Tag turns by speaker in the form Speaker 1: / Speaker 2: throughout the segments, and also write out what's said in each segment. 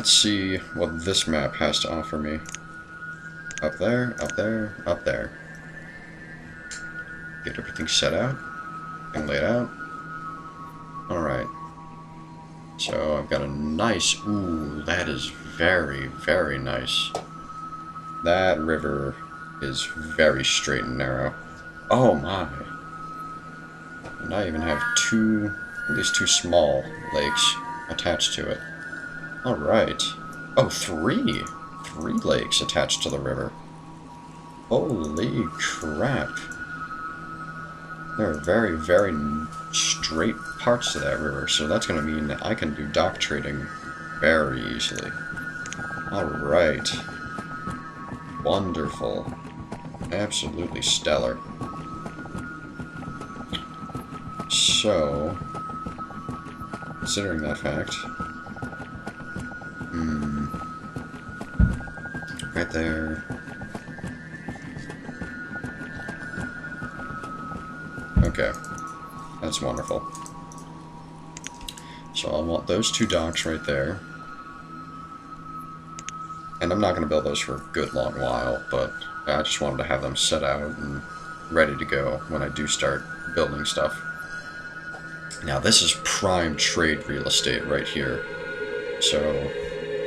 Speaker 1: Let's see what this map has to offer me. Up there, up there, up there. Get everything set out and laid out. Alright. So I've got a nice... Ooh, that is very, very nice. That river is very straight and narrow. Oh my. And I even have at least two small lakes attached to it. Alright. Oh, three! 3 lakes attached to the river. Holy crap. There are very, very straight parts to that river, so that's going to mean that I can do dock trading very easily. Alright. Wonderful. Absolutely stellar. So, considering that fact, right there. Okay, that's wonderful. So I'll want those 2 docks right there. And I'm not going to build those for a good long while, but I just wanted to have them set out and ready to go when I do start building stuff. Now this is prime trade real estate right here, so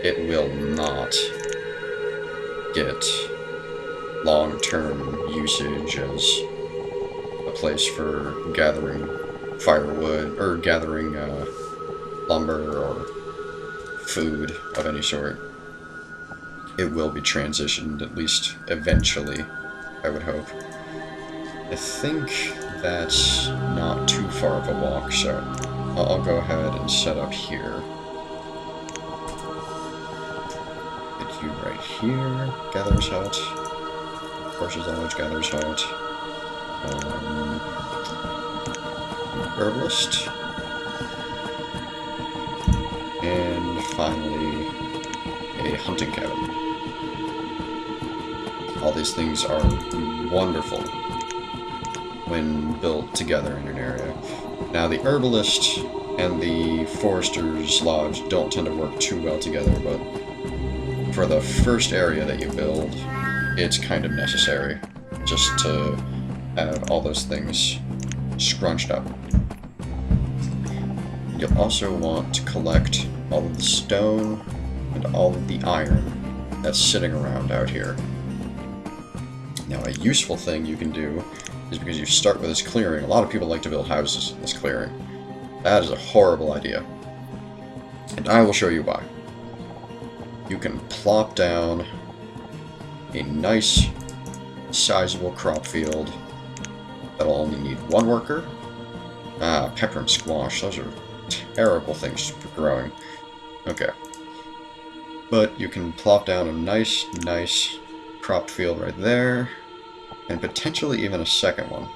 Speaker 1: it will not get long-term usage as a place for gathering firewood, or gathering lumber or food of any sort. It will be transitioned, at least eventually, I would hope. I think that's not too far of a walk, so I'll go ahead and set up here. Get you right here. Gatherer's Hut. Of course, there's always Gatherer's Hut. Herbalist. And finally, a hunting cabin. All these things are wonderful when built together in an area. Now, the herbalist and the forester's lodge don't tend to work too well together, but for the first area that you build, it's kind of necessary just to have all those things scrunched up. You'll also want to collect all of the stone and all of the iron that's sitting around out here. Now, a useful thing you can do is, because you start with this clearing, a lot of people like to build houses in this clearing. That is a horrible idea. And I will show you why. You can plop down a nice, sizable crop field that'll only need 1 worker. Ah, pepper and squash, those are terrible things for growing. Okay. But you can plop down a nice cropped field right there, and potentially even a second one.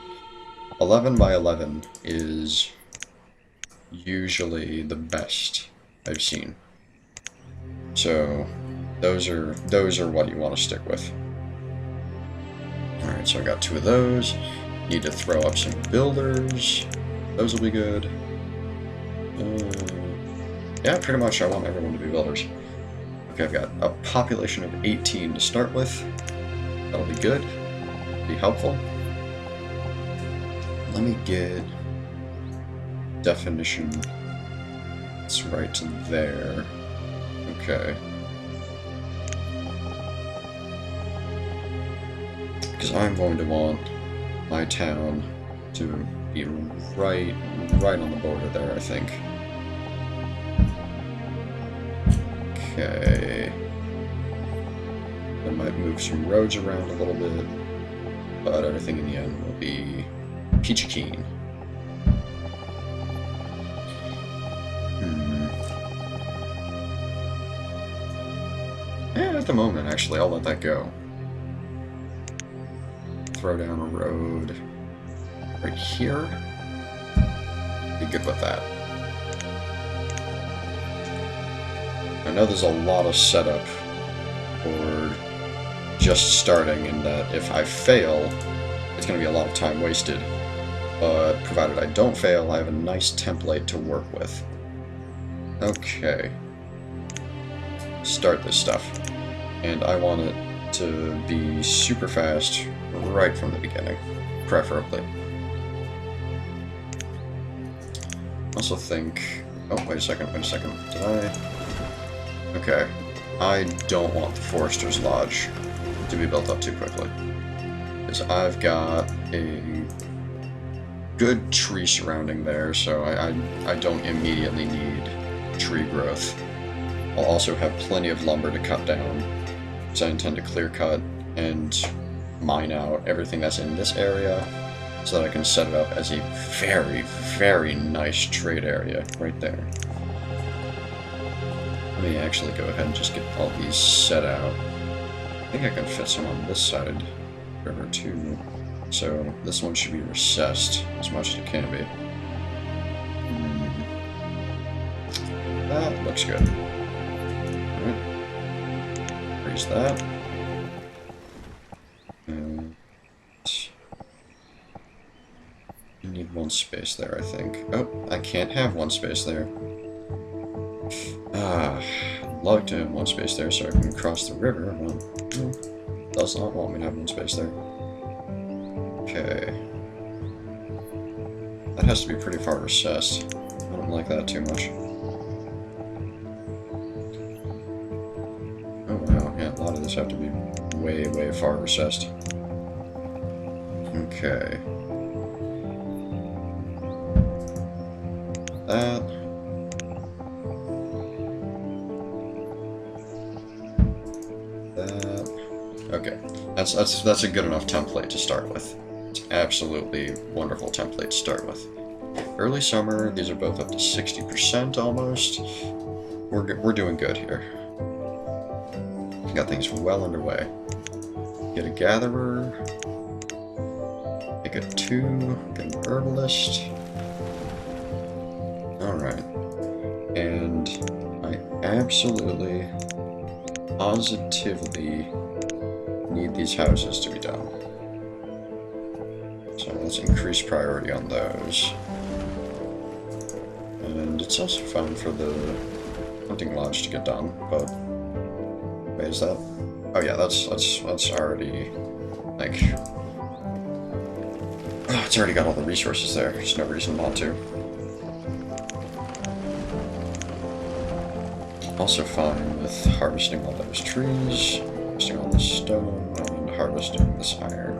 Speaker 1: 11 by 11 is usually the best I've seen. So those are what you want to stick with. Alright, so I got 2 of those. Need to throw up some builders. Those will be good. Yeah, pretty much I want everyone to be builders. Okay, I've got a population of 18 to start with. That'll be good. Be helpful. Let me get definition. It's right there. Okay. Because I'm going to want my town to be right on the border there, I think. Okay. I might move some roads around a little bit, but everything in the end will be peachy keen. And at the moment, actually, I'll let that go. Throw down a road right here. Be good with that. I know there's a lot of setup for just starting, in that if I fail, it's going to be a lot of time wasted. But provided I don't fail, I have a nice template to work with. Okay. start this stuff. And I want it to be super fast right from the beginning, preferably. Also think... Oh, wait a second. Did I... Okay. I don't want the Forester's Lodge to be built up too quickly. Because I've got a good tree surrounding there, so I don't immediately need tree growth. I'll also have plenty of lumber to cut down, so I intend to clear cut and mine out everything that's in this area so that I can set it up as a very, very nice trade area right there. Let me actually go ahead and just get all these set out. I think I can fit some on this side river too. So this one should be recessed as much as it can be. That looks good. Alright. Freeze that. And you need one space there, I think. Oh, I can't have one space there. I'd love to have one space there so I can cross the river, but no, does not want me to have one space there. Okay. That has to be pretty far recessed. I don't like that too much. Oh wow, yeah, a lot of this have to be way, way far recessed. Okay. That. Okay, that's a good enough template to start with. It's absolutely wonderful template to start with. Early summer, these are both up to 60% almost. We're doing good here. Got things well underway. Get a gatherer. Make it 2. Get an herbalist. Alright. And I absolutely, positively need these houses to be done. So let's increase priority on those. And it's also fine for the hunting lodge to get done, but wait, is that? Oh yeah, that's already like it's already got all the resources there. There's no reason not to. Also fine with harvesting all those trees, harvesting all this stone, and harvesting this iron.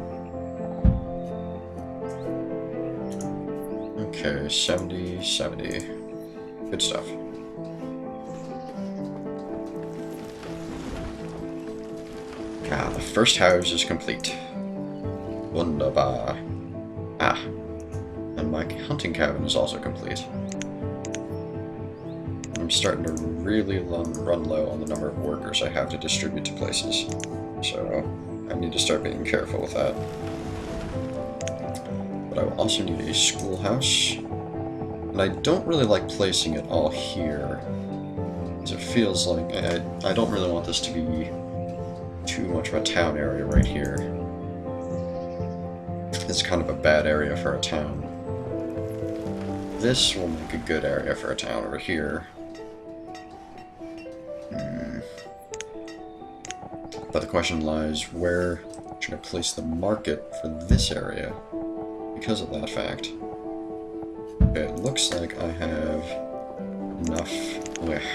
Speaker 1: Okay, 70. Good stuff. Ah, the first house is complete. Wunderbar. Ah, and my hunting cabin is also complete. I'm starting to really run low on the number of workers I have to distribute to places, so I need to start being careful with that. But I will also need a schoolhouse, and I don't really like placing it all here, because it feels like I don't really want this to be too much of a town area right here. It's kind of a bad area for a town. This will make a good area for a town over here. But the question lies, where should I place the market for this area because of that fact? Okay, it looks like I have enough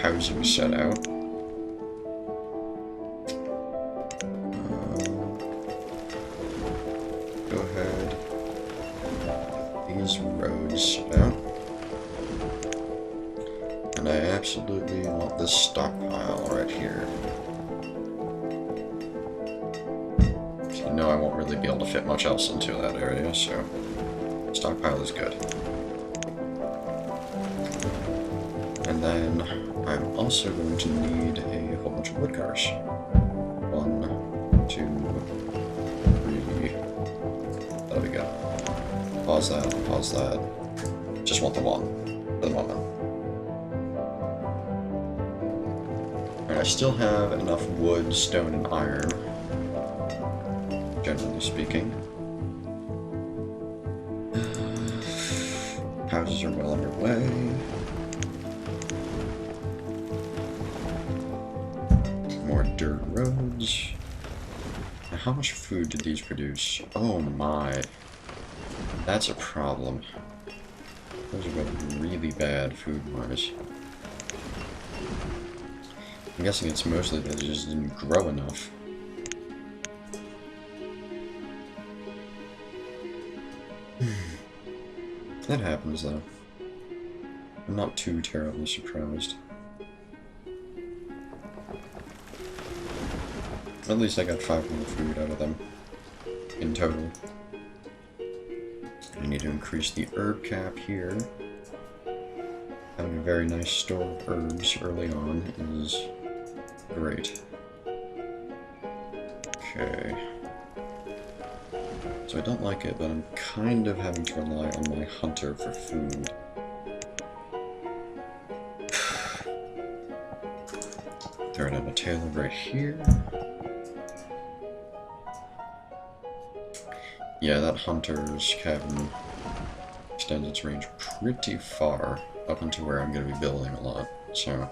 Speaker 1: housing set out. Go ahead. These roads out. And I absolutely want this stockpile right here. So I won't really be able to fit much else into that area, so stockpile is good. And then I'm also going to need a whole bunch of wood cars. 1, 2, 3. That'll be good. Pause that. Just want the 1 for the moment. Alright, I still have enough wood, stone, and iron, generally speaking. Houses are well underway. dirt roads. Now, how much food did these produce? Oh my. That's a problem. Those are going really bad food-wise. I'm guessing it's mostly that they just didn't grow enough. That happens, though. I'm not too terribly surprised. At least I got 5 more food out of them in total. I need to increase the herb cap here. Having a very nice store of herbs early on is great. Okay. So I don't like it, but I'm kind of having to rely on my hunter for food. Throw down a tailor right here. Yeah, that hunter's cabin extends its range pretty far up into where I'm going to be building a lot. So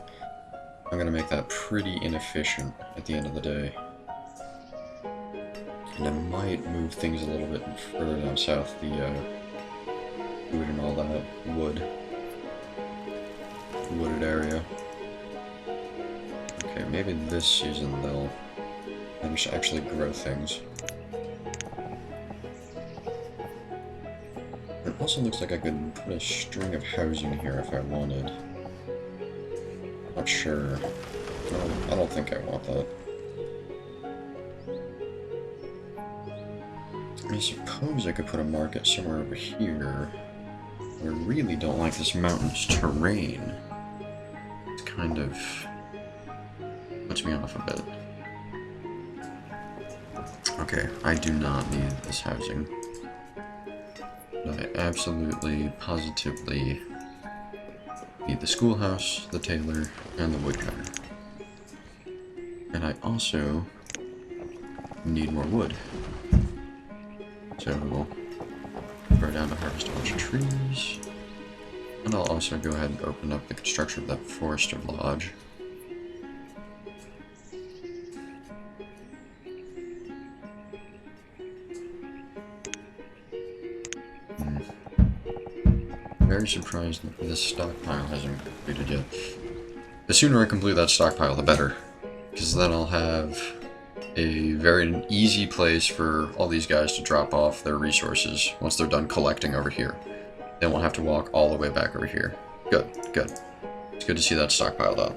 Speaker 1: I'm going to make that pretty inefficient at the end of the day. And I might move things a little bit further down south, the food and all that wooded area. Okay, maybe this season they'll manage to actually grow things. It also looks like I could put a string of housing here if I wanted. Not sure. I don't think I want that. I suppose I could put a market somewhere over here. I really don't like this mountainous terrain. It's kind of puts me off a bit. Okay, I do not need this housing. But I absolutely, positively need the schoolhouse, the tailor, and the woodcutter. And I also need more wood. So we'll go down to harvest a bunch of trees. And I'll also go ahead and open up the construction of that forester lodge. Very surprised that this stockpile hasn't completed yet. The sooner I complete that stockpile, the better. Because then I'll have a very easy place for all these guys to drop off their resources once they're done collecting over here. They won't have to walk all the way back over here. Good, good. It's good to see that stockpiled up.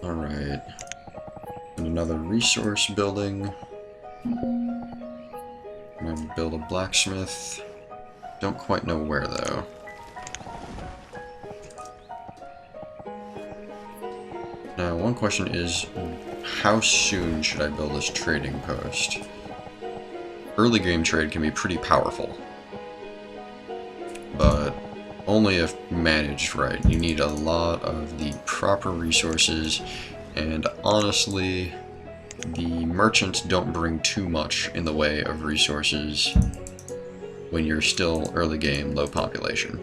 Speaker 1: Alright. And another resource building. I'm gonna build a blacksmith. Don't quite know where, though. Now, one question is, how soon should I build this trading post? Early game trade can be pretty powerful, but only if managed right. You need a lot of the proper resources, and honestly, the merchants don't bring too much in the way of resources when you're still early game, low population.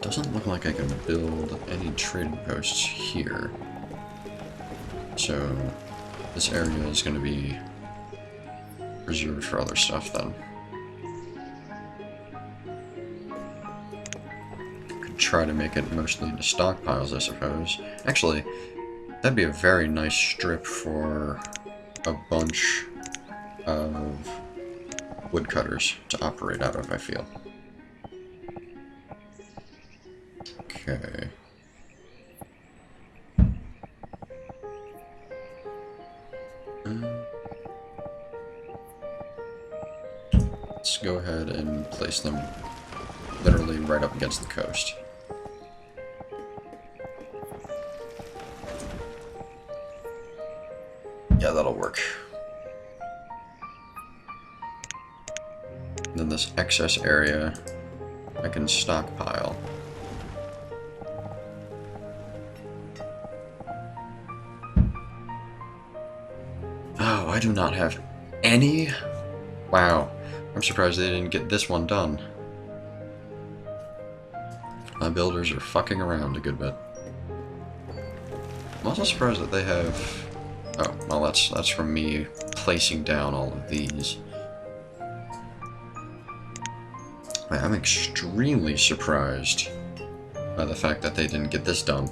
Speaker 1: Doesn't look like I can build any trading posts here. So this area is going to be reserved for other stuff then. Could try to make it mostly into stockpiles, I suppose. Actually, that'd be a very nice strip for a bunch of woodcutters to operate out of, I feel. Okay. Let's go ahead and place them literally right up against the coast. Yeah, that'll work. And then this excess area I can stockpile. Oh, I do not have any? Wow. I'm surprised they didn't get this one done. My builders are fucking around a good bit. I'm also surprised that they have... Oh, well that's from me placing down all of these. I'm extremely surprised by the fact that they didn't get this done.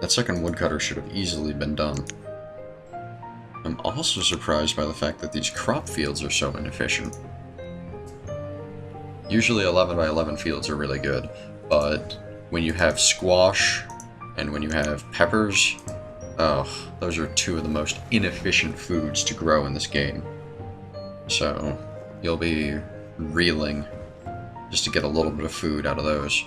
Speaker 1: That second woodcutter should have easily been done. I'm also surprised by the fact that these crop fields are so inefficient. Usually 11 by 11 fields are really good, but when you have squash and when you have peppers, oh, those are two of the most inefficient foods to grow in this game. So, you'll be reeling just to get a little bit of food out of those.